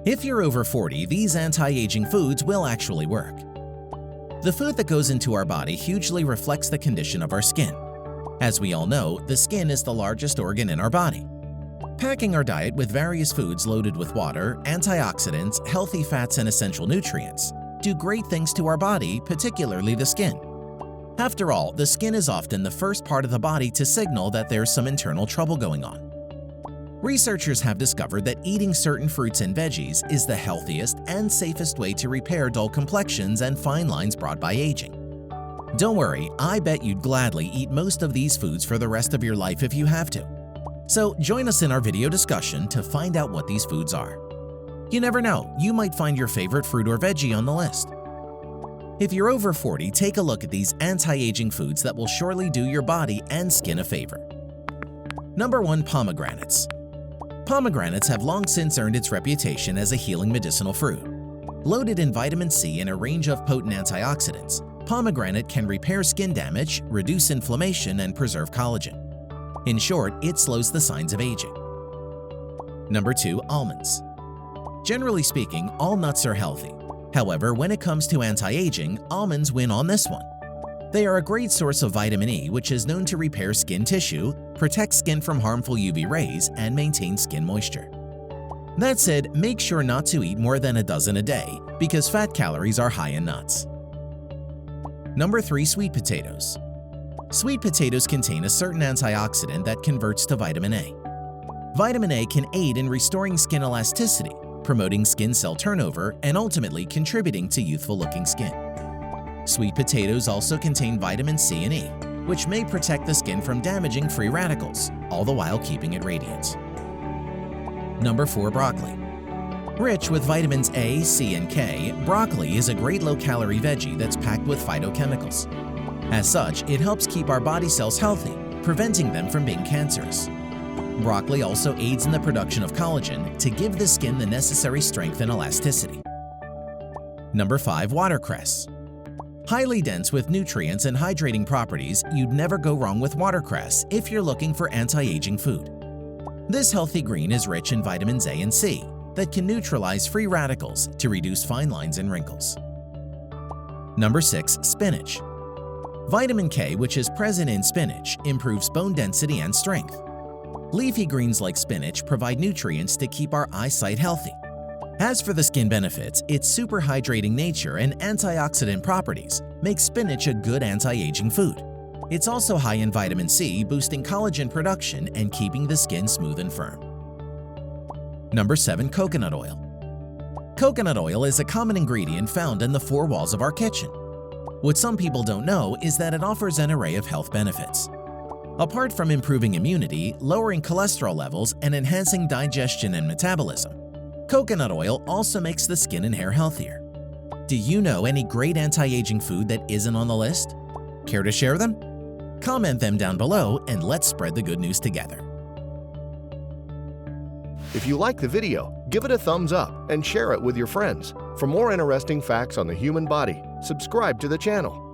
If you're over 40, these anti-aging foods will actually work. The food that goes into our body hugely reflects the condition of our skin. As we all know, the skin is the largest organ in our body. Packing our diet with various foods loaded with water, antioxidants, healthy fats, and essential nutrients do great things to our body, particularly the skin. After all, the skin is often the first part of the body to signal that there's some internal trouble going on. Researchers have discovered that eating certain fruits and veggies is the healthiest and safest way to repair dull complexions and fine lines brought by aging. Don't worry, I bet you'd gladly eat most of these foods for the rest of your life if you have to. So join us in our video discussion to find out what these foods are. You never know, you might find your favorite fruit or veggie on the list. If you're over 40, take a look at these anti-aging foods that will surely do your body and skin a favor. Number 1. Pomegranates. Pomegranates have long since earned its reputation as a healing medicinal fruit. Loaded in vitamin C and a range of potent antioxidants, pomegranate can repair skin damage, reduce inflammation, and preserve collagen. In short, it slows the signs of aging. Number 2. Almonds. Generally speaking, all nuts are healthy. However, when it comes to anti-aging, almonds win on this one. They are a great source of vitamin E, which is known to repair skin tissue, protect skin from harmful UV rays, and maintain skin moisture. That said, make sure not to eat more than a dozen a day because fat calories are high in nuts. Number 3. Sweet potatoes. Sweet potatoes contain a certain antioxidant that converts to vitamin A. Vitamin A can aid in restoring skin elasticity, promoting skin cell turnover, and ultimately contributing to youthful-looking skin. Sweet potatoes also contain vitamin C and E, which may protect the skin from damaging free radicals, all the while keeping it radiant. Number 4. Broccoli. Rich with vitamins A, C, and K, broccoli is a great low-calorie veggie that's packed with phytochemicals. As such, it helps keep our body cells healthy, preventing them from being cancerous. Broccoli also aids in the production of collagen to give the skin the necessary strength and elasticity. Number 5. Watercress. Highly dense with nutrients and hydrating properties, you'd never go wrong with watercress if you're looking for anti-aging food. This healthy green is rich in vitamins A and C that can neutralize free radicals to reduce fine lines and wrinkles. Number 6. Spinach. Vitamin K, which is present in spinach, improves bone density and strength. Leafy greens like spinach provide nutrients to keep our eyesight healthy. As for the skin benefits, its super hydrating nature and antioxidant properties make spinach a good anti-aging food. It's also high in vitamin C, boosting collagen production and keeping the skin smooth and firm. Number 7. Coconut oil. Coconut oil is a common ingredient found in the four walls of our kitchen. What some people don't know is that it offers an array of health benefits. Apart from improving immunity, lowering cholesterol levels, and enhancing digestion and metabolism, coconut oil also makes the skin and hair healthier. Do you know any great anti-aging food that isn't on the list? Care to share them? Comment them down below and let's spread the good news together. If you like the video, give it a thumbs up and share it with your friends. For more interesting facts on the human body, subscribe to the channel.